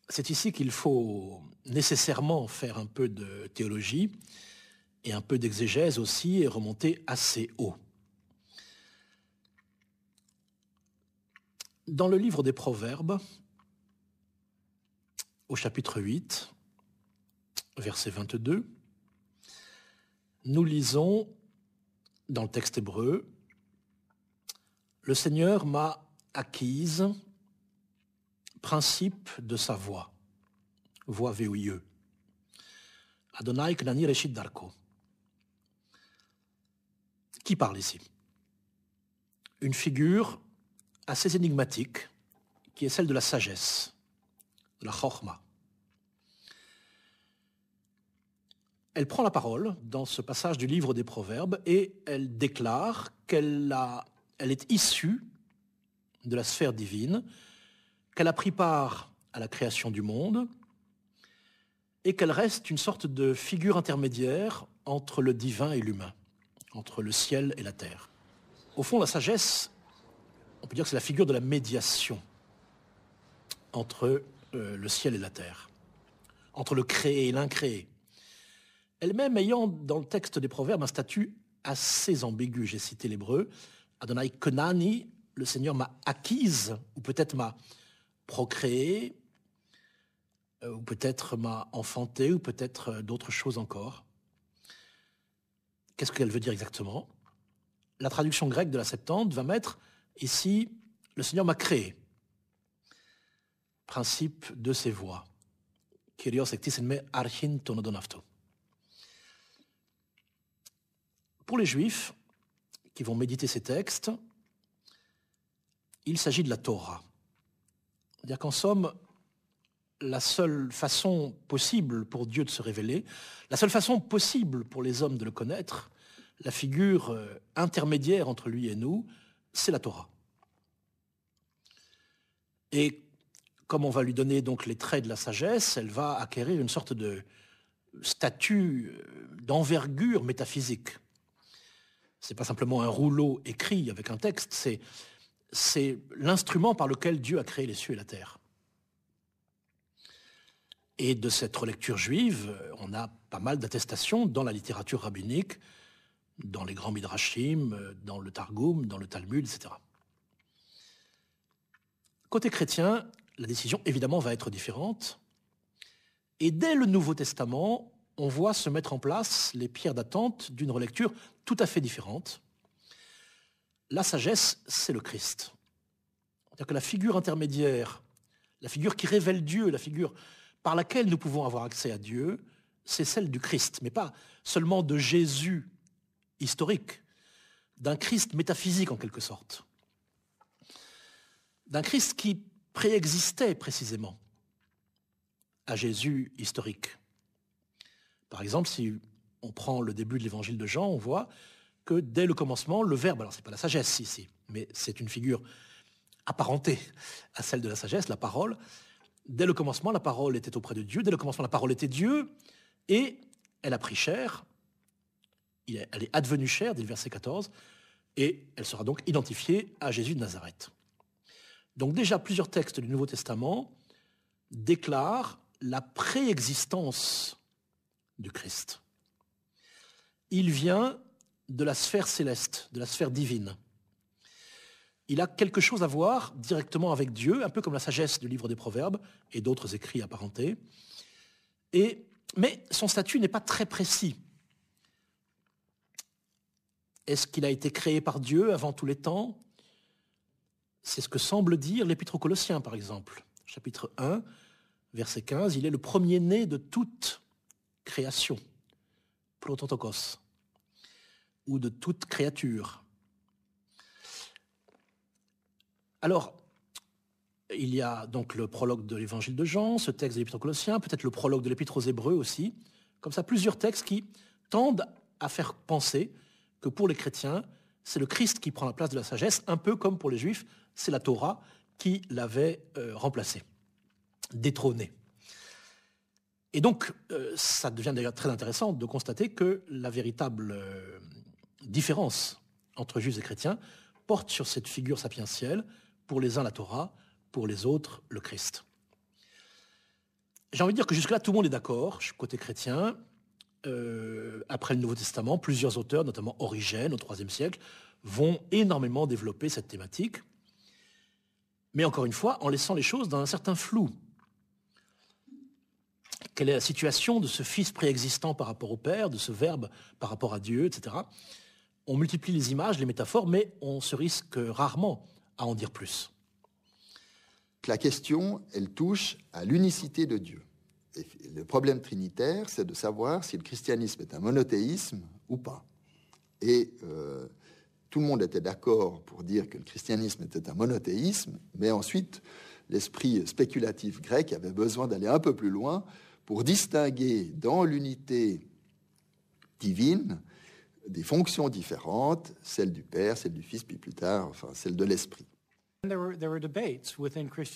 c'est ici qu'il faut nécessairement faire un peu de théologie et un peu d'exégèse aussi et remonter assez haut. Dans le livre des Proverbes, au chapitre 8, verset 22, nous lisons dans le texte hébreu « Le Seigneur m'a acquise principe de sa voix, voix VOIE. Adonai Knani Reshit Darko. » Qui parle ici? Une figure assez énigmatique qui est celle de la sagesse, de la chokhma. Elle prend la parole dans ce passage du livre des Proverbes et elle déclare qu'elle est issue de la sphère divine, qu'elle a pris part à la création du monde et qu'elle reste une sorte de figure intermédiaire entre le divin et l'humain, entre le ciel et la terre. Au fond, la sagesse, on peut dire que c'est la figure de la médiation entre le ciel et la terre, entre le créé et l'incréé. Elle-même ayant dans le texte des Proverbes un statut assez ambigu. J'ai cité l'hébreu, Adonai Kenani, le Seigneur m'a acquise, ou peut-être m'a procréé, ou peut-être m'a enfanté, ou peut-être d'autres choses encore. Qu'est-ce qu'elle veut dire exactement? La traduction grecque de la Septante va mettre ici, le Seigneur m'a créé. Principe de ses voix. Kyrios ektisenme archin tonodonafto. Pour les Juifs qui vont méditer ces textes, il s'agit de la Torah. C'est-à-dire qu'en somme, la seule façon possible pour Dieu de se révéler, la seule façon possible pour les hommes de le connaître, la figure intermédiaire entre lui et nous, c'est la Torah. Et comme on va lui donner donc les traits de la sagesse, elle va acquérir une sorte de statut d'envergure métaphysique. Ce n'est pas simplement un rouleau écrit avec un texte, c'est l'instrument par lequel Dieu a créé les cieux et la terre. Et de cette relecture juive, on a pas mal d'attestations dans la littérature rabbinique, dans les grands midrashim, dans le Targum, dans le Talmud, etc. Côté chrétien, la décision évidemment va être différente. Et dès le Nouveau Testament, on voit se mettre en place les pierres d'attente d'une relecture tout à fait différente. La sagesse, c'est le Christ. C'est-à-dire que la figure intermédiaire, la figure qui révèle Dieu, la figure par laquelle nous pouvons avoir accès à Dieu, c'est celle du Christ, mais pas seulement de Jésus historique, d'un Christ métaphysique en quelque sorte, d'un Christ qui préexistait précisément à Jésus historique. Par exemple, si on prend le début de l'évangile de Jean, on voit que dès le commencement, le Verbe, alors ce n'est pas la sagesse ici, mais c'est une figure apparentée à celle de la sagesse, la parole. Dès le commencement, la parole était auprès de Dieu. Dès le commencement, la parole était Dieu. Et elle a pris chair. Elle est advenue chair, dit le verset 14. Et elle sera donc identifiée à Jésus de Nazareth. Donc déjà, plusieurs textes du Nouveau Testament déclarent la préexistence du Christ. Il vient de la sphère céleste, de la sphère divine. Il a quelque chose à voir directement avec Dieu, un peu comme la sagesse du livre des Proverbes et d'autres écrits apparentés. Mais son statut n'est pas très précis. Est-ce qu'il a été créé par Dieu avant tous les temps? C'est ce que semble dire l'Épître aux Colossiens, par exemple. Chapitre 1, verset 15, il est le premier-né de toute création, prototokos, ou de toute créature. Alors, il y a donc le prologue de l'évangile de Jean, ce texte de l'Épître aux Colossiens, peut-être le prologue de l'Épître aux Hébreux aussi. Comme ça, plusieurs textes qui tendent à faire penser que pour les chrétiens, c'est le Christ qui prend la place de la sagesse, un peu comme pour les Juifs, c'est la Torah qui l'avait remplacé, détrôné. Et donc, ça devient d'ailleurs très intéressant de constater que la véritable différence entre Juifs et chrétiens porte sur cette figure sapientielle, pour les uns la Torah, pour les autres le Christ. J'ai envie de dire que jusque-là, tout le monde est d'accord, je suis côté chrétien. Après le Nouveau Testament, plusieurs auteurs, notamment Origène au IIIe siècle, vont énormément développer cette thématique. Mais encore une fois, en laissant les choses dans un certain flou. Quelle est la situation de ce Fils préexistant par rapport au Père, de ce Verbe par rapport à Dieu, etc. On multiplie les images, les métaphores, mais on se risque rarement à en dire plus. La question, elle touche à l'unicité de Dieu. Et le problème trinitaire, c'est de savoir si le christianisme est un monothéisme ou pas. Et tout le monde était d'accord pour dire que le christianisme était un monothéisme, mais ensuite, l'esprit spéculatif grec avait besoin d'aller un peu plus loin pour distinguer dans l'unité divine des fonctions différentes, celle du Père, celle du Fils, puis plus tard, enfin, celle de l'Esprit.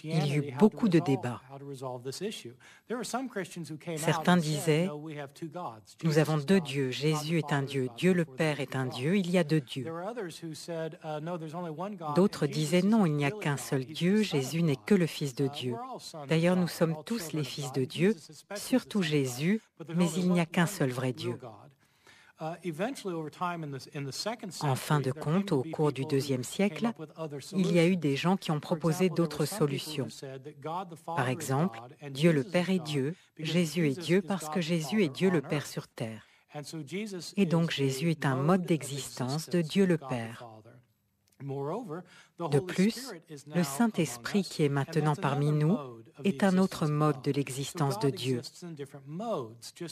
Il y eut beaucoup de débats. Certains disaient « Nous avons deux dieux, Jésus est un Dieu, Dieu le Père est un Dieu, il y a deux dieux. » D'autres disaient « Non, il n'y a qu'un seul Dieu, Jésus n'est que le Fils de Dieu. D'ailleurs, nous sommes tous les fils de Dieu, surtout Jésus, mais il n'y a qu'un seul vrai Dieu. » En fin de compte, au cours du IIe siècle, il y a eu des gens qui ont proposé d'autres solutions. Par exemple, Dieu le Père est Dieu, Jésus est Dieu parce que Jésus est Dieu le Père sur terre. Et donc Jésus est un mode d'existence de Dieu le Père. De plus, le Saint-Esprit qui est maintenant parmi nous est un autre mode de l'existence de Dieu.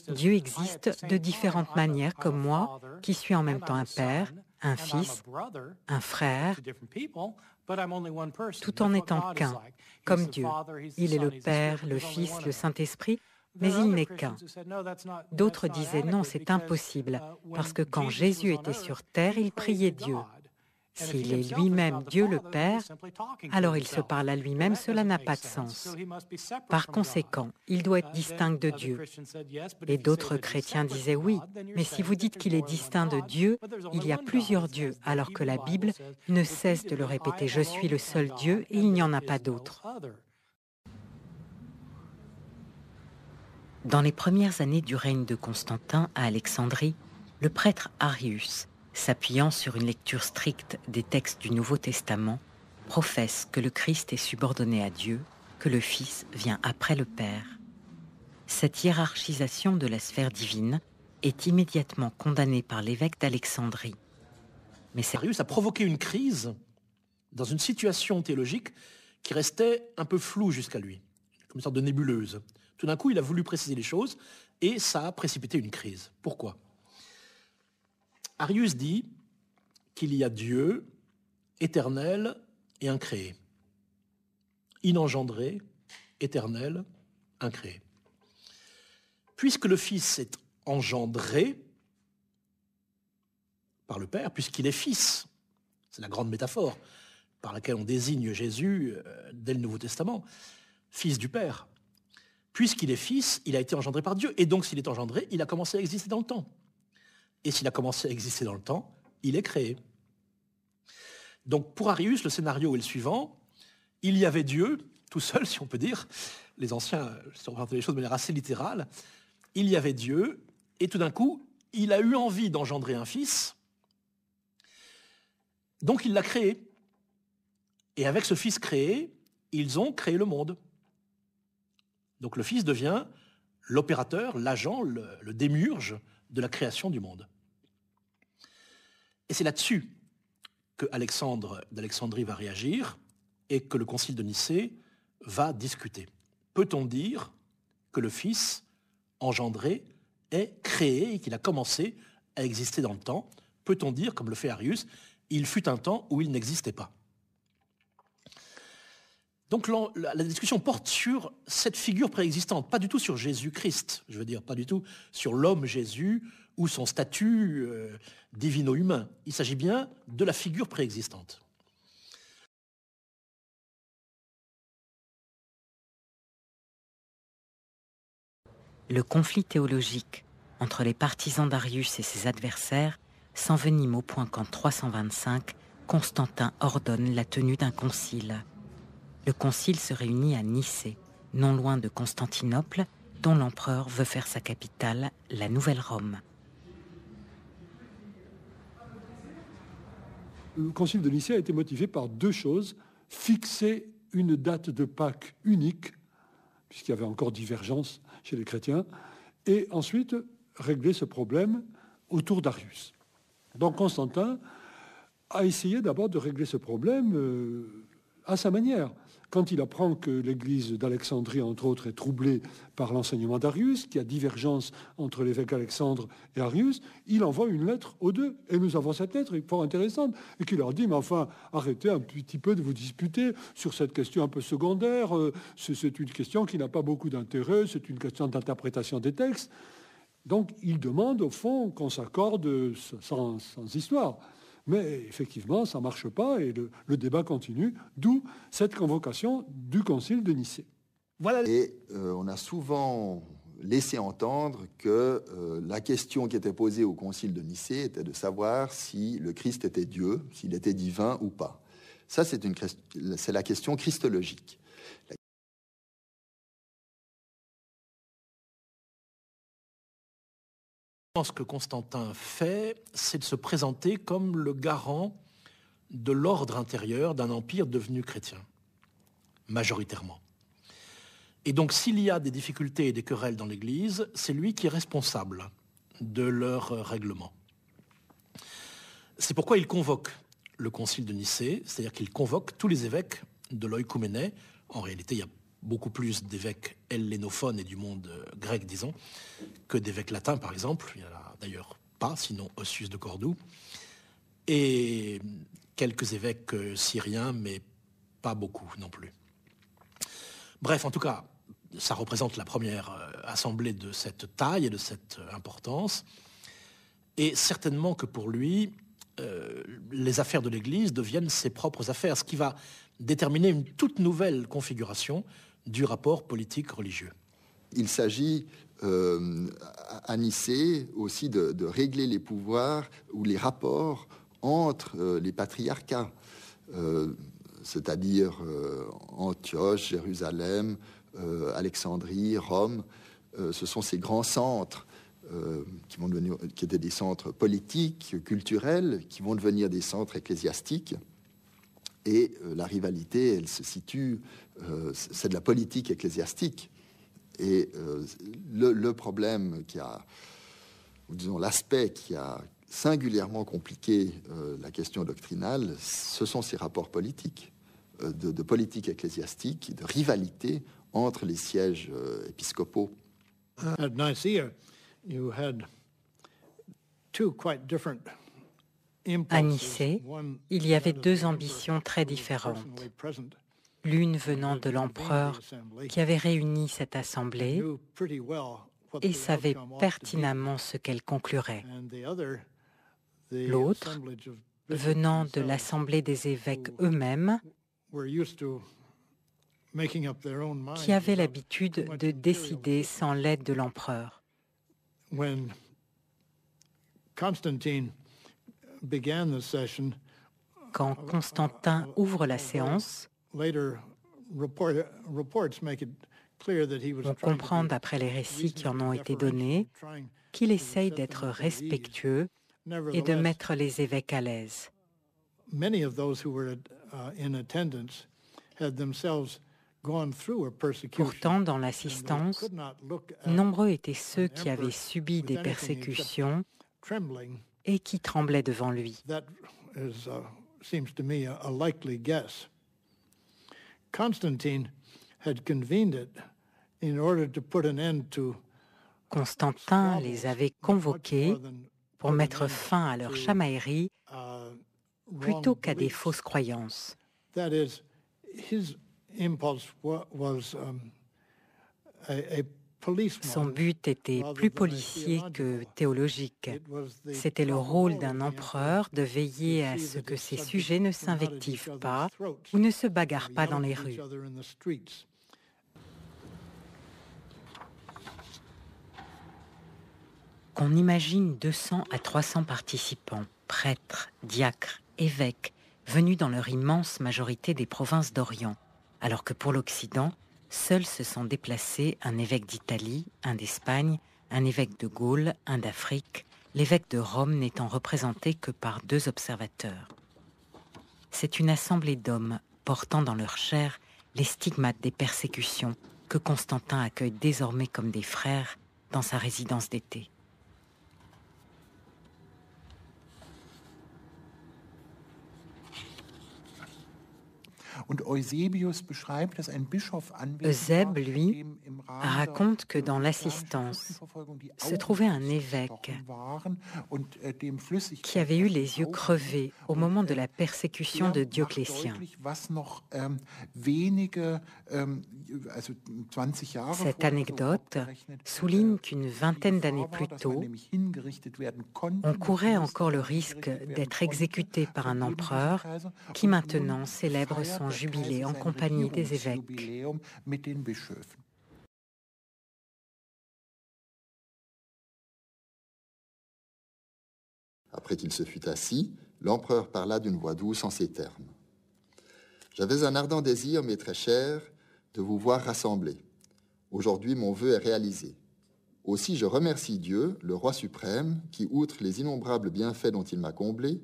Dieu existe de différentes manières comme moi, qui suis en même temps un père, un fils, un frère, tout en étant qu'un, comme Dieu. Il est le Père, le Fils, le Saint-Esprit, mais il n'est qu'un. D'autres disaient non, c'est impossible, parce que quand Jésus était sur terre, il priait Dieu. S'il est lui-même Dieu le Père, alors il se parle à lui-même, cela n'a pas de sens. Par conséquent, il doit être distinct de Dieu. Et d'autres chrétiens disaient oui, mais si vous dites qu'il est distinct de Dieu, il y a plusieurs dieux, alors que la Bible ne cesse de le répéter, je suis le seul Dieu et il n'y en a pas d'autre. Dans les premières années du règne de Constantin à Alexandrie, le prêtre Arius, s'appuyant sur une lecture stricte des textes du Nouveau Testament, professe que le Christ est subordonné à Dieu, que le Fils vient après le Père. Cette hiérarchisation de la sphère divine est immédiatement condamnée par l'évêque d'Alexandrie. Mais Arius a provoqué une crise dans une situation théologique qui restait un peu floue jusqu'à lui, comme une sorte de nébuleuse. Tout d'un coup, il a voulu préciser les choses et ça a précipité une crise. Pourquoi ? Arius dit qu'il y a Dieu, éternel et incréé. Inengendré, éternel, incréé. Puisque le Fils est engendré par le Père, puisqu'il est Fils, c'est la grande métaphore par laquelle on désigne Jésus dès le Nouveau Testament, Fils du Père. Puisqu'il est Fils, il a été engendré par Dieu, et donc s'il est engendré, il a commencé à exister dans le temps. Et s'il a commencé à exister dans le temps, il est créé. Donc pour Arius, le scénario est le suivant. Il y avait Dieu, tout seul si on peut dire, les anciens se représentent les choses de manière assez littérale, il y avait Dieu, et tout d'un coup, il a eu envie d'engendrer un fils, donc il l'a créé. Et avec ce fils créé, ils ont créé le monde. Donc le fils devient l'opérateur, l'agent, le démiurge de la création du monde. Et c'est là-dessus que Alexandre d'Alexandrie va réagir et que le concile de Nicée va discuter. Peut-on dire que le Fils engendré est créé et qu'il a commencé à exister dans le temps? Peut-on dire, comme le fait Arius, il fut un temps où il n'existait pas? Donc la discussion porte sur cette figure préexistante, pas du tout sur Jésus-Christ, je veux dire, pas du tout sur l'homme Jésus ou son statut divino-humain. Il s'agit bien de la figure préexistante. Le conflit théologique entre les partisans d'Arius et ses adversaires s'envenime au point qu'en 325, Constantin ordonne la tenue d'un concile. Le concile se réunit à Nicée, non loin de Constantinople, dont l'empereur veut faire sa capitale, la Nouvelle Rome. Le concile de Nicée a été motivé par deux choses. Fixer une date de Pâques unique, puisqu'il y avait encore divergence chez les chrétiens, et ensuite régler ce problème autour d'Arius. Donc Constantin a essayé d'abord de régler ce problème à sa manière. Quand il apprend que l'église d'Alexandrie, entre autres, est troublée par l'enseignement d'Arius, qu'il y a divergence entre l'évêque Alexandre et Arius, il envoie une lettre aux deux. Et nous avons cette lettre, fort intéressante, et qui leur dit, mais enfin, arrêtez un petit peu de vous disputer sur cette question un peu secondaire. C'est une question qui n'a pas beaucoup d'intérêt, c'est une question d'interprétation des textes. Donc, il demande, au fond, qu'on s'accorde sans histoire. Mais effectivement, ça ne marche pas et le débat continue, d'où cette convocation du Concile de Nicée. Voilà. Et on a souvent laissé entendre que la question qui était posée au Concile de Nicée était de savoir si le Christ était Dieu, s'il était divin ou pas. Ça, c'est la question christologique. Ce que Constantin fait, c'est de se présenter comme le garant de l'ordre intérieur d'un empire devenu chrétien, majoritairement. Et donc, s'il y a des difficultés et des querelles dans l'Église, c'est lui qui est responsable de leur règlement. C'est pourquoi il convoque le concile de Nicée, c'est-à-dire qu'il convoque tous les évêques de l'oïkouménée. En réalité, il y a beaucoup plus d'évêques hellénophones et du monde grec, disons, que d'évêques latins, par exemple. Il n'y en a d'ailleurs pas, sinon Ossius de Cordoue. Et quelques évêques syriens, mais pas beaucoup non plus. Bref, en tout cas, ça représente la première assemblée de cette taille et de cette importance. Et certainement que pour lui, les affaires de l'Église deviennent ses propres affaires, ce qui va déterminer une toute nouvelle configuration du rapport politique-religieux. Il s'agit à Nicée aussi de régler les pouvoirs ou les rapports entre les patriarcats, c'est-à-dire Antioche, Jérusalem, Alexandrie, Rome. Ce sont ces grands centres qui étaient des centres politiques, culturels, qui vont devenir des centres ecclésiastiques. Et la rivalité, elle se situe, c'est de la politique ecclésiastique. Et le problème ou disons l'aspect qui a singulièrement compliqué la question doctrinale, ce sont ces rapports politiques, de politique ecclésiastique, de rivalité entre les sièges épiscopaux. At Nicaea, you had two quite different. À Nicée, il y avait deux ambitions très différentes. L'une venant de l'empereur qui avait réuni cette assemblée et savait pertinemment ce qu'elle conclurait. L'autre venant de l'assemblée des évêques eux-mêmes qui avaient l'habitude de décider sans l'aide de l'empereur. Quand Constantin ouvre la séance, on comprend d'après les récits qui en ont été donnés qu'il essaye d'être respectueux et de mettre les évêques à l'aise. Pourtant, dans l'assistance, nombreux étaient ceux qui avaient subi des persécutions et qui tremblaient devant lui. Constantin les avait convoqués pour mettre fin à leur chamaillerie plutôt qu'à des fausses croyances. Son but était plus policier que théologique. C'était le rôle d'un empereur de veiller à ce que ses sujets ne s'invectivent pas ou ne se bagarrent pas dans les rues. Qu'on imagine 200 à 300 participants, prêtres, diacres, évêques, venus dans leur immense majorité des provinces d'Orient, alors que pour l'Occident, Seuls se sont déplacés un évêque d'Italie, un d'Espagne, un évêque de Gaule, un d'Afrique, l'évêque de Rome n'étant représenté que par 2 observateurs. C'est une assemblée d'hommes portant dans leur chair les stigmates des persécutions que Constantin accueille désormais comme des frères dans sa résidence d'été. Eusèbe, lui, raconte que dans l'assistance se trouvait un évêque qui avait eu les yeux crevés au moment de la persécution de Dioclétien. Cette anecdote souligne qu'une vingtaine d'années plus tôt, on courait encore le risque d'être exécuté par un empereur qui maintenant célèbre son jubilé en compagnie des évêques. Après qu'il se fut assis, l'empereur parla d'une voix douce en ces termes. « J'avais un ardent désir, mes très chers, de vous voir rassemblés. Aujourd'hui, mon vœu est réalisé. Aussi, je remercie Dieu, le Roi suprême, qui, outre les innombrables bienfaits dont il m'a comblé,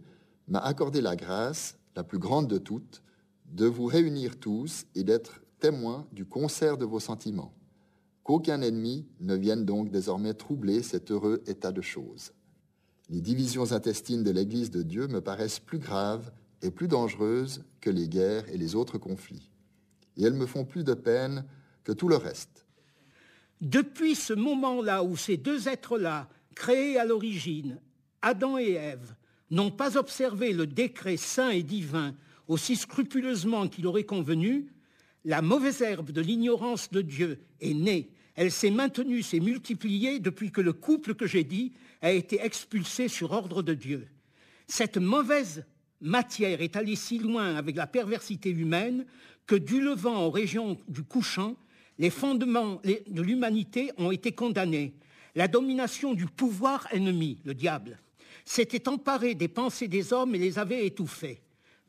m'a accordé la grâce, la plus grande de toutes, de vous réunir tous et d'être témoins du concert de vos sentiments. Qu'aucun ennemi ne vienne donc désormais troubler cet heureux état de choses. Les divisions intestines de l'Église de Dieu me paraissent plus graves et plus dangereuses que les guerres et les autres conflits. Et elles me font plus de peine que tout le reste. Depuis ce moment-là où ces 2 êtres-là, créés à l'origine, Adam et Ève, n'ont pas observé le décret saint et divin aussi scrupuleusement qu'il aurait convenu, la mauvaise herbe de l'ignorance de Dieu est née. Elle s'est maintenue, s'est multipliée depuis que le couple que j'ai dit a été expulsé sur ordre de Dieu. Cette mauvaise matière est allée si loin avec la perversité humaine que du levant aux régions du couchant, les fondements de l'humanité ont été condamnés. La domination du pouvoir ennemi, le diable, s'était emparée des pensées des hommes et les avait étouffés.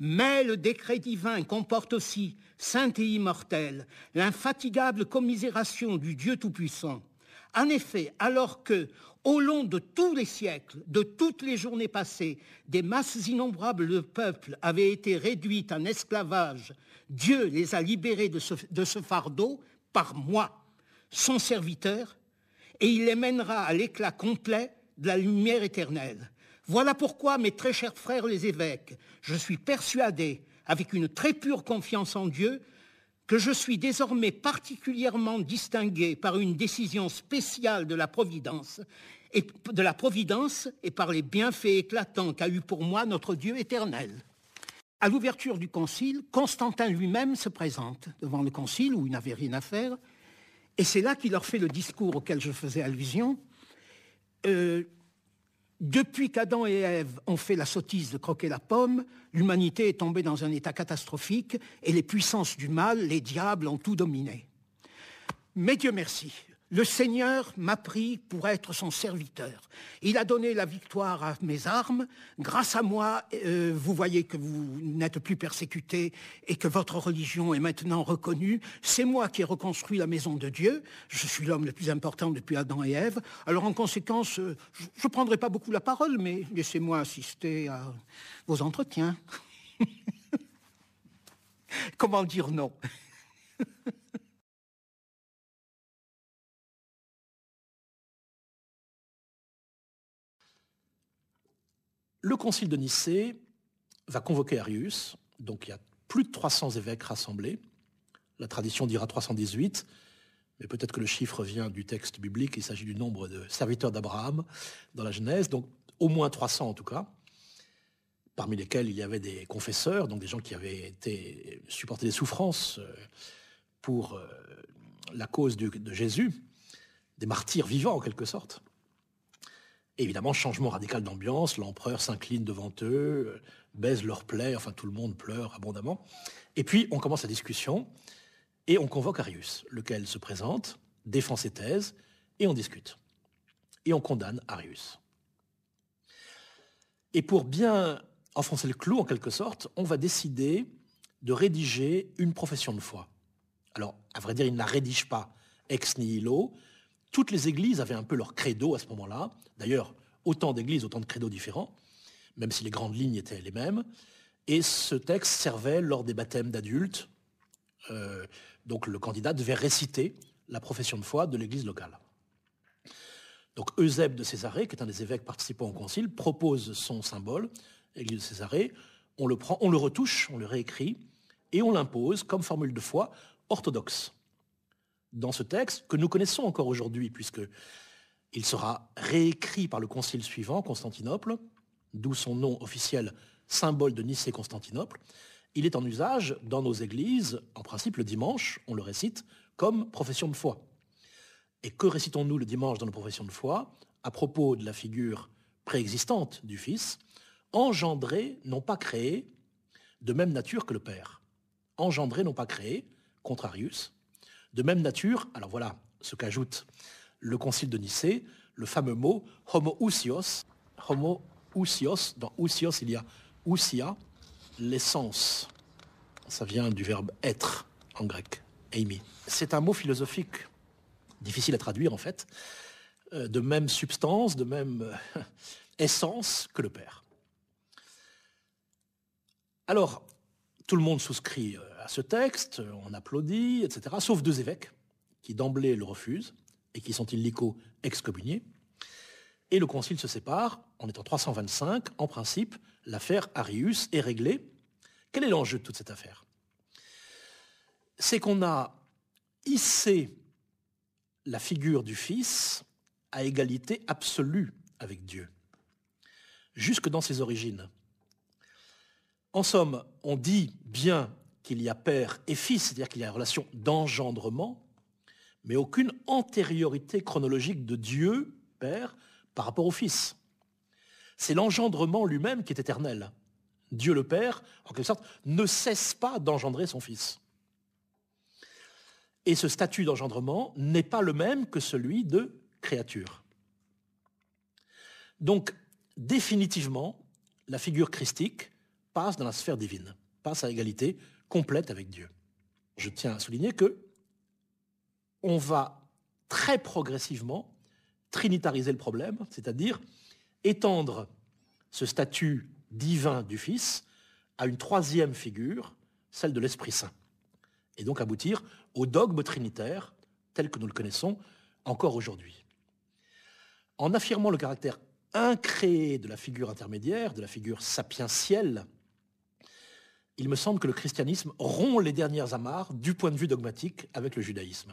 Mais le décret divin comporte aussi, saint et immortel, l'infatigable commisération du Dieu Tout-Puissant. En effet, alors que, au long de tous les siècles, de toutes les journées passées, des masses innombrables de peuples avaient été réduites en esclavage, Dieu les a libérés de ce fardeau par moi, son serviteur, et il les mènera à l'éclat complet de la lumière éternelle. Voilà pourquoi, mes très chers frères les évêques, je suis persuadé, avec une très pure confiance en Dieu, que je suis désormais particulièrement distingué par une décision spéciale de la Providence et par les bienfaits éclatants qu'a eu pour moi notre Dieu éternel. À l'ouverture du concile, Constantin lui-même se présente devant le concile où il n'avait rien à faire, et c'est là qu'il leur fait le discours auquel je faisais allusion. Depuis qu'Adam et Ève ont fait la sottise de croquer la pomme, l'humanité est tombée dans un état catastrophique et les puissances du mal, les diables, ont tout dominé. Mais Dieu merci, le Seigneur m'a pris pour être son serviteur. Il a donné la victoire à mes armes. Grâce à moi, vous voyez que vous n'êtes plus persécutés et que votre religion est maintenant reconnue. C'est moi qui ai reconstruit la maison de Dieu. Je suis l'homme le plus important depuis Adam et Ève. Alors en conséquence, je ne prendrai pas beaucoup la parole, mais laissez-moi assister à vos entretiens. Comment dire non? Le concile de Nicée va convoquer Arius, donc il y a plus de 300 évêques rassemblés. La tradition dira 318, mais peut-être que le chiffre vient du texte biblique, il s'agit du nombre de serviteurs d'Abraham dans la Genèse, donc au moins 300 en tout cas, parmi lesquels il y avait des confesseurs, donc des gens qui avaient supporté des souffrances pour la cause de Jésus, des martyrs vivants en quelque sorte. Et évidemment, changement radical d'ambiance, l'empereur s'incline devant eux, baise leurs plaies, enfin tout le monde pleure abondamment. Et puis on commence la discussion et on convoque Arius, lequel se présente, défend ses thèses et on discute. Et on condamne Arius. Et pour bien enfoncer le clou en quelque sorte, on va décider de rédiger une profession de foi. Alors, à vrai dire, il ne la rédige pas ex nihilo. Toutes les églises avaient un peu leur credo à ce moment-là. D'ailleurs, autant d'églises, autant de credos différents, même si les grandes lignes étaient les mêmes. Et ce texte servait lors des baptêmes d'adultes. Donc le candidat devait réciter la profession de foi de l'église locale. Donc Eusèbe de Césarée, qui est un des évêques participant au concile, propose son symbole, l'église de Césarée. On le prend, on le retouche, on le réécrit, et on l'impose comme formule de foi orthodoxe. Dans ce texte, que nous connaissons encore aujourd'hui, puisqu'il sera réécrit par le concile suivant, Constantinople, d'où son nom officiel, symbole de Nicée-Constantinople, il est en usage dans nos églises, en principe le dimanche, on le récite comme profession de foi. Et que récitons-nous le dimanche dans nos professions de foi à propos de la figure préexistante du Fils, engendré, non pas créé, de même nature que le Père. Engendré, non pas créé, contrarius, de même nature, alors voilà ce qu'ajoute le concile de Nicée, le fameux mot homoousios. Homoousios, dans ousios il y a ousia, l'essence. Ça vient du verbe être en grec, eimi. C'est un mot philosophique difficile à traduire en fait, de même substance, de même essence que le Père. Alors, tout le monde souscrit à ce texte, on applaudit, etc., sauf 2 évêques qui d'emblée le refusent et qui sont illico excommuniés. Et le concile se sépare, on est en 325, en principe, l'affaire Arius est réglée. Quel est l'enjeu de toute cette affaire? C'est qu'on a hissé la figure du Fils à égalité absolue avec Dieu, jusque dans ses origines. En somme, on dit bien qu'il y a Père et Fils, c'est-à-dire qu'il y a une relation d'engendrement, mais aucune antériorité chronologique de Dieu, Père, par rapport au Fils. C'est l'engendrement lui-même qui est éternel. Dieu le Père, en quelque sorte, ne cesse pas d'engendrer son Fils. Et ce statut d'engendrement n'est pas le même que celui de créature. Donc, définitivement, la figure christique passe dans la sphère divine, passe à égalité complète avec Dieu. Je tiens à souligner que on va très progressivement trinitariser le problème, c'est-à-dire étendre ce statut divin du Fils à une 3e figure, celle de l'Esprit Saint, et donc aboutir au dogme trinitaire tel que nous le connaissons encore aujourd'hui. En affirmant le caractère incréé de la figure intermédiaire, de la figure sapientielle, il me semble que le christianisme rompt les dernières amarres du point de vue dogmatique avec le judaïsme.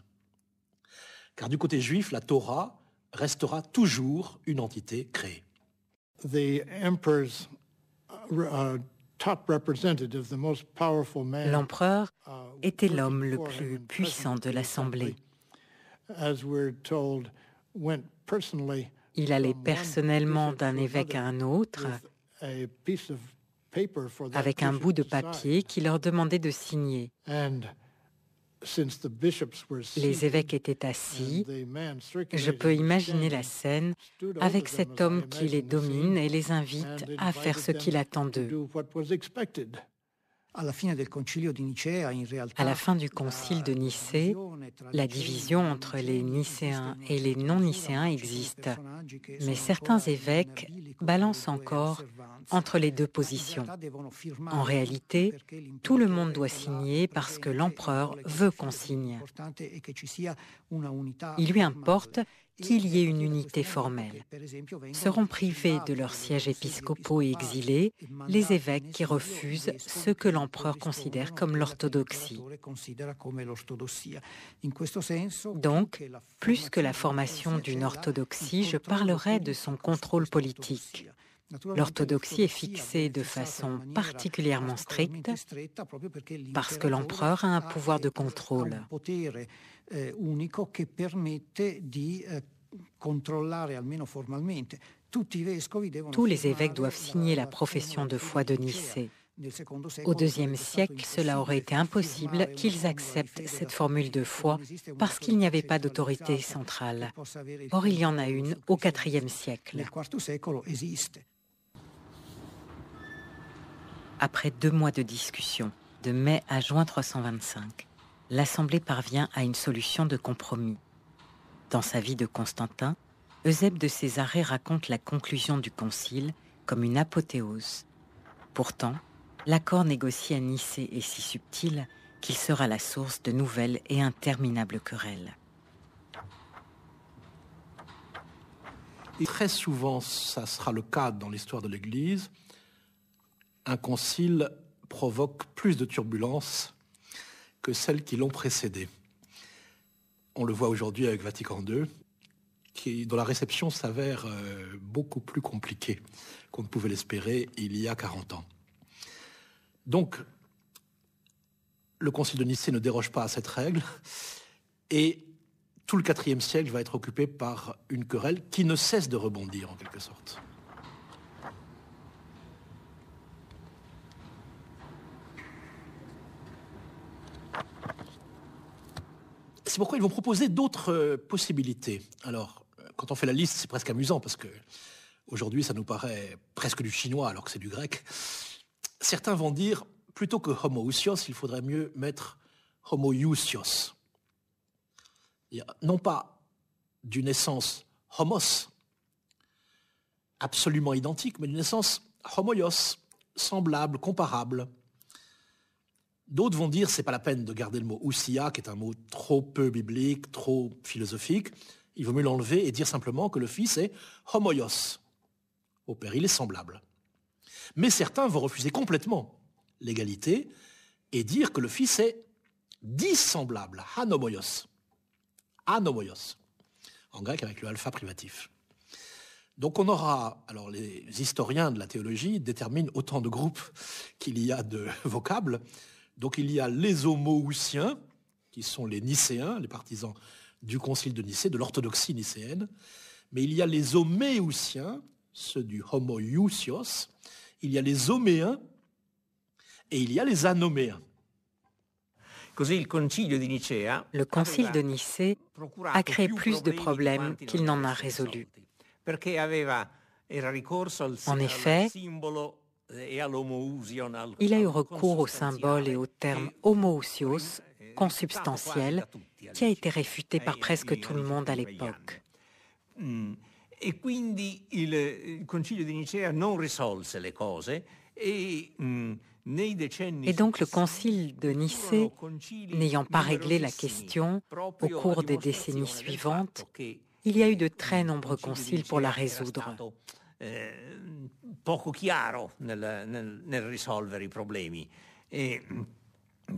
Car du côté juif, la Torah restera toujours une entité créée. L'empereur était l'homme le plus puissant de l'Assemblée. Il allait personnellement d'un évêque à un autre avec un bout de papier qui leur demandait de signer. Les évêques étaient assis. Je peux imaginer la scène avec cet homme qui les domine et les invite à faire ce qu'il attend d'eux. À la fin du concile de Nicée, la division entre les Nicéens et les non-Nicéens existe, mais certains évêques balancent encore entre les 2 positions. En réalité, tout le monde doit signer parce que l'empereur veut qu'on signe. Il lui importe qu'il y ait une unité formelle. Seront privés de leurs sièges épiscopaux et exilés les évêques qui refusent ce que l'empereur considère comme l'orthodoxie. Donc, plus que la formation d'une orthodoxie, je parlerai de son contrôle politique. L'orthodoxie est fixée de façon particulièrement stricte parce que l'empereur a un pouvoir de contrôle. Tous les évêques doivent signer la profession de foi de Nicée. Au IIe siècle, cela aurait été impossible qu'ils acceptent cette formule de foi parce qu'il n'y avait pas d'autorité centrale. Or, il y en a une au IVe siècle. Après 2 mois de discussion, de mai à juin 325, l'Assemblée parvient à une solution de compromis. Dans sa vie de Constantin, Eusèbe de Césarée raconte la conclusion du concile comme une apothéose. Pourtant, l'accord négocié à Nicée est si subtil qu'il sera la source de nouvelles et interminables querelles. Et très souvent, ça sera le cas dans l'histoire de l'Église, un concile provoque plus de turbulences que celles qui l'ont précédé. On le voit aujourd'hui avec Vatican II, dont la réception s'avère beaucoup plus compliquée qu'on ne pouvait l'espérer il y a 40 ans. Donc, le concile de Nicée ne déroge pas à cette règle, et tout le IVe siècle va être occupé par une querelle qui ne cesse de rebondir, en quelque sorte. C'est pourquoi ils vont proposer d'autres possibilités. Alors, quand on fait la liste, c'est presque amusant, parce que aujourd'hui, ça nous paraît presque du chinois, alors que c'est du grec. Certains vont dire, plutôt que homoousios, il faudrait mieux mettre homoiousios. Non pas d'une essence homos, absolument identique, mais d'une essence homoios, semblable, comparable. D'autres vont dire, c'est pas la peine de garder le mot ousia, qui est un mot trop peu biblique, trop philosophique. Il vaut mieux l'enlever et dire simplement que le Fils est homoios. Au Père, il est semblable. Mais certains vont refuser complètement l'égalité et dire que le Fils est dissemblable, anomaios. Anomaios, en grec avec le alpha privatif. Donc on aura, alors les historiens de la théologie déterminent autant de groupes qu'il y a de vocables. Donc il y a les homoousiens, qui sont les nicéens, les partisans du concile de Nicée, de l'orthodoxie nicéenne. Mais il y a les homéousiens, ceux du homoiousios. Il y a les homéens et il y a les anoméens. Le concile de Nicée a créé plus de problèmes qu'il n'en a résolus. En effet, il a eu recours au symbole et au terme homoousios, consubstantiel, qui a été réfuté par presque tout le monde à l'époque. E quindi il Concilio di Nicea non risolse le cose Et donc le concile de Nicée, n'ayant pas réglé la question au cours des décennies suivantes, il y a eu de très nombreux conciles pour la résoudre. Poco chiaro nel risolvere I problemi. E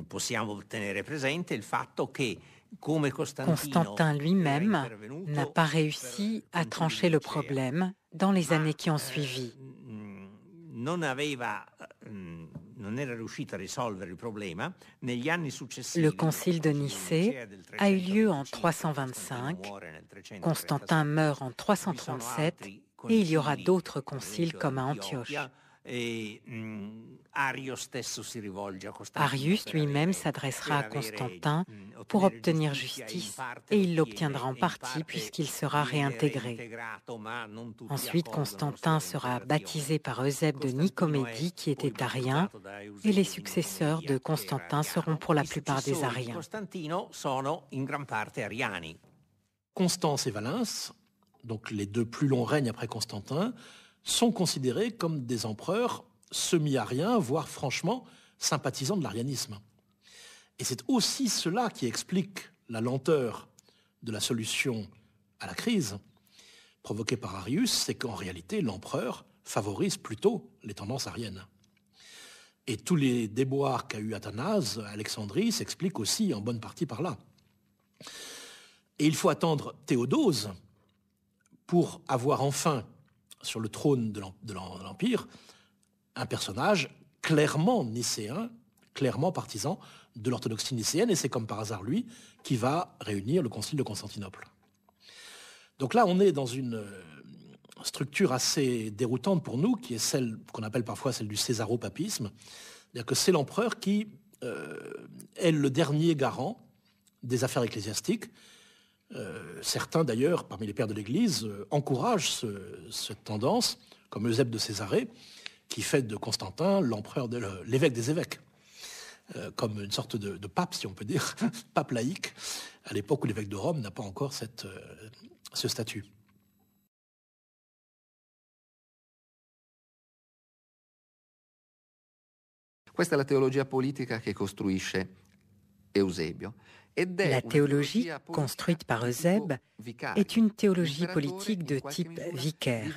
possiamo tenere presente il fatto che Constantin lui-même n'a pas réussi à trancher le problème dans les années qui ont suivi. Le concile de Nicée a eu lieu en 325, Constantin meurt en 337 et il y aura d'autres conciles comme à Antioche. Arius lui-même s'adressera à Constantin pour obtenir justice et il l'obtiendra en partie puisqu'il sera réintégré. Ensuite, Constantin sera baptisé par Eusèbe de Nicomédie qui était arien et les successeurs de Constantin seront pour la plupart des ariens. Constance et Valens, donc les deux plus longs règnes après Constantin, sont considérés comme des empereurs semi-ariens, voire franchement sympathisants de l'arianisme. Et c'est aussi cela qui explique la lenteur de la solution à la crise provoquée par Arius, c'est qu'en réalité, l'empereur favorise plutôt les tendances ariennes. Et tous les déboires qu'a eu Athanase à Alexandrie s'expliquent aussi en bonne partie par là. Et il faut attendre Théodose pour avoir enfin sur le trône de l'Empire un personnage clairement nicéen, clairement partisan de l'orthodoxie nicéenne, et c'est comme par hasard lui qui va réunir le concile de Constantinople. Donc là, on est dans une structure assez déroutante pour nous, qui est celle qu'on appelle parfois celle du césaropapisme, c'est-à-dire que c'est l'empereur qui est le dernier garant des affaires ecclésiastiques. Certains, d'ailleurs, parmi les pères de l'Église, encouragent cette tendance, comme Eusèbe de Césarée, qui fait de Constantin l'évêque des évêques. comme une sorte de pape, si on peut dire, pape laïque, à l'époque où l'évêque de Rome n'a pas encore ce statut. Questa è la teologia politica che costruisce Eusebio. La théologie construite par Eusèbe est une théologie politique de type vicaire.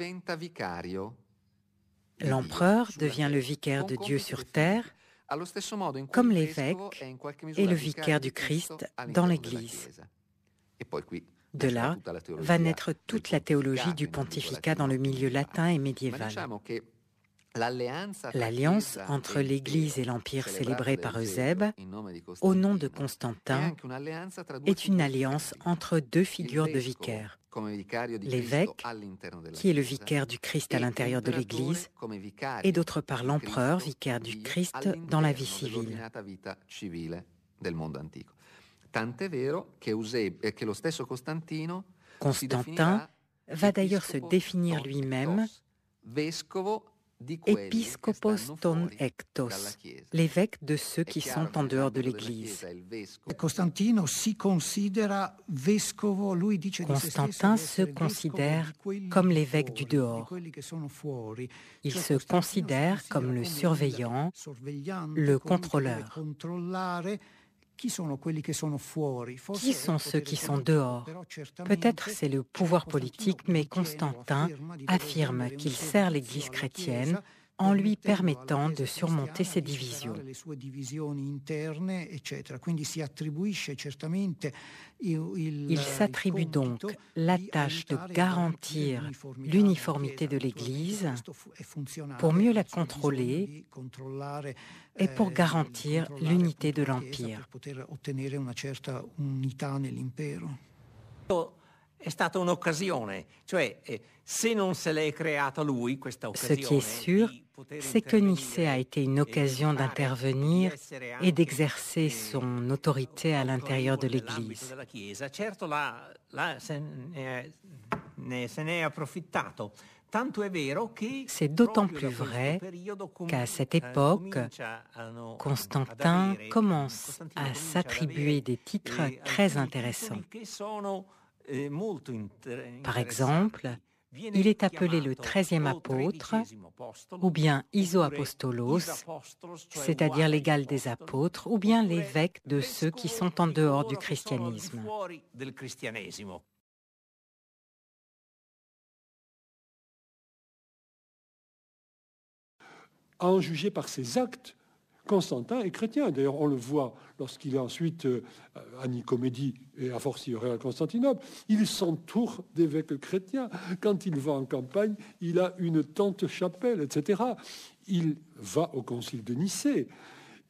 L'empereur devient le vicaire de Dieu sur terre, comme l'évêque est le vicaire du Christ dans l'Église. De là va naître toute la théologie du pontificat dans le milieu latin et médiéval. L'alliance entre l'Église et l'Empire célébrée par Eusèbe, au nom de Constantin, est une alliance entre deux figures de vicaires. L'évêque, qui est le vicaire du Christ à l'intérieur de l'Église, et d'autre part l'empereur, vicaire du Christ dans la vie civile. Constantin va d'ailleurs se définir lui-même Episcopos ton ektos, l'évêque de ceux qui sont en dehors de l'Église. Constantin se considère comme l'évêque du dehors. Il se considère comme le surveillant, le contrôleur. Qui sont ceux qui sont dehors? Peut-être c'est le pouvoir politique, mais Constantin affirme qu'il sert l'Église chrétienne en lui permettant de surmonter ses divisions. Il s'attribue donc la tâche de garantir l'uniformité de l'Église pour mieux la contrôler et pour garantir l'unité de l'Empire. È stata un'occasione, cioè se non se l'è creata lui questa occasione. Ce qui est sûr, c'est que Nicée a été une occasion d'intervenir et d'exercer son autorité à l'intérieur de l'Église. Certo, se ne è approfittato. C'est d'autant plus vrai qu'à cette époque, Constantin commence à s'attribuer des titres très intéressants. Par exemple, il est appelé le 13e apôtre ou bien isoapostolos, c'est-à-dire l'égal des apôtres, ou bien l'évêque de ceux qui sont en dehors du christianisme. À en juger par ses actes, Constantin est chrétien. D'ailleurs, on le voit lorsqu'il est ensuite à Nicomédie et à fortiori à Constantinople. Il s'entoure d'évêques chrétiens. Quand il va en campagne, il a une tente-chapelle, etc. Il va au concile de Nicée.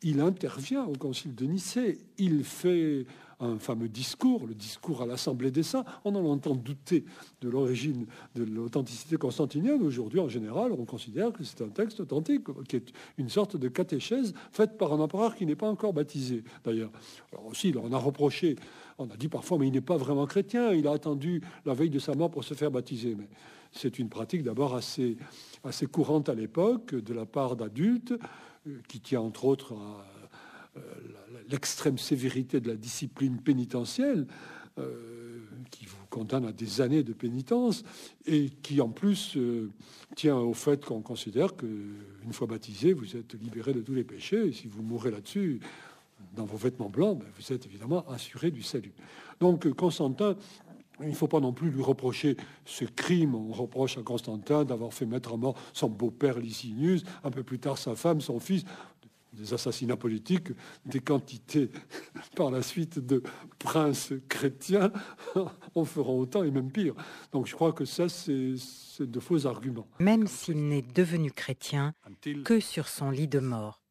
Il intervient au concile de Nicée. Il fait un fameux discours, le discours à l'Assemblée des Saints. On en entend douter de l'origine, de l'authenticité constantinienne. Aujourd'hui, en général, on considère que c'est un texte authentique, qui est une sorte de catéchèse faite par un empereur qui n'est pas encore baptisé, d'ailleurs. Alors aussi, on a reproché, on a dit parfois, mais il n'est pas vraiment chrétien, il a attendu la veille de sa mort pour se faire baptiser. Mais c'est une pratique d'abord assez courante à l'époque, de la part d'adultes, qui tient entre autres à l'extrême sévérité de la discipline pénitentielle, qui vous condamne à des années de pénitence, et qui en plus tient au fait qu'on considère qu'une fois baptisé, vous êtes libéré de tous les péchés, et si vous mourrez là-dessus, dans vos vêtements blancs, vous êtes évidemment assuré du salut. Donc Constantin, il ne faut pas non plus lui reprocher ce crime. On reproche à Constantin d'avoir fait mettre à mort son beau-père Licinius, un peu plus tard sa femme, son fils, des assassinats politiques, des quantités par la suite de princes chrétiens en feront autant et même pire. Donc je crois que ça, c'est de faux arguments. Même s'il n'est devenu chrétien que sur son lit de mort.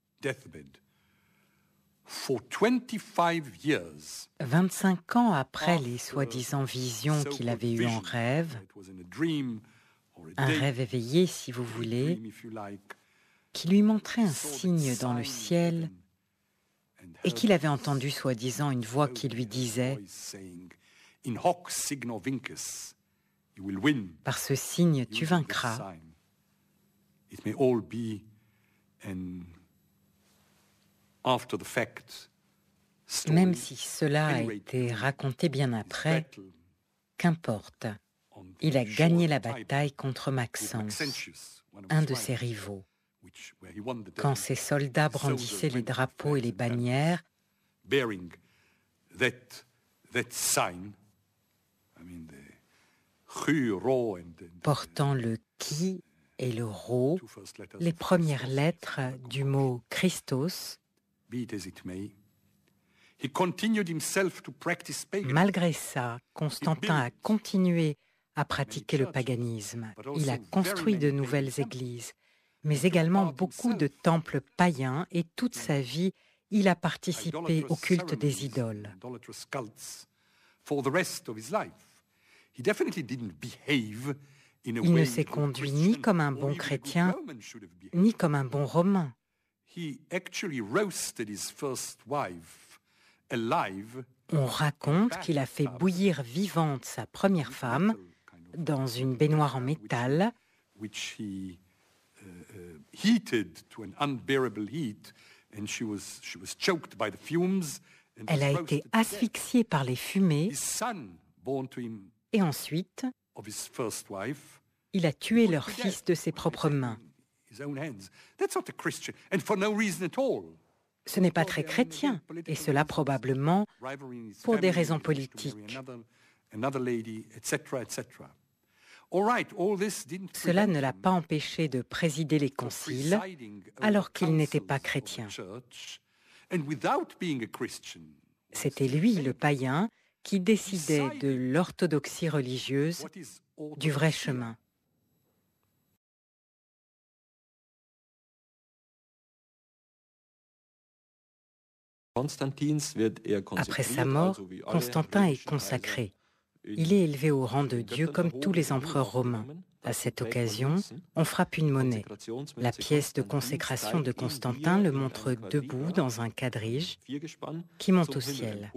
25 ans après les soi-disant visions qu'il avait eues en rêve, un rêve éveillé si vous voulez, qui lui montrait un signe dans le ciel et qu'il avait entendu soi-disant une voix qui lui disait « Par ce signe, tu vaincras ». Même si cela a été raconté bien après, qu'importe, il a gagné la bataille contre Maxence, un de ses rivaux. Quand ses soldats brandissaient les drapeaux et les bannières, portant le qui et le rho, les premières lettres du mot Christos, malgré ça, Constantin a continué à pratiquer le paganisme. Il a construit de nouvelles églises, mais également beaucoup de temples païens, et toute sa vie, il a participé au culte des idoles. Il ne s'est conduit ni comme un bon chrétien, ni comme un bon romain. On raconte qu'il a fait bouillir vivante sa première femme dans une baignoire en métal, elle a été asphyxiée par les fumées et ensuite, il a tué leur fils de ses propres mains. Ce n'est pas très chrétien, et cela probablement pour des raisons politiques. Cela ne l'a pas empêché de présider les conciles alors qu'il n'était pas chrétien. C'était lui, le païen, qui décidait de l'orthodoxie religieuse, du vrai chemin. Après sa mort, Constantin est consacré. Il est élevé au rang de Dieu comme tous les empereurs romains. À cette occasion, on frappe une monnaie. La pièce de consécration de Constantin le montre debout dans un quadrige qui monte au ciel.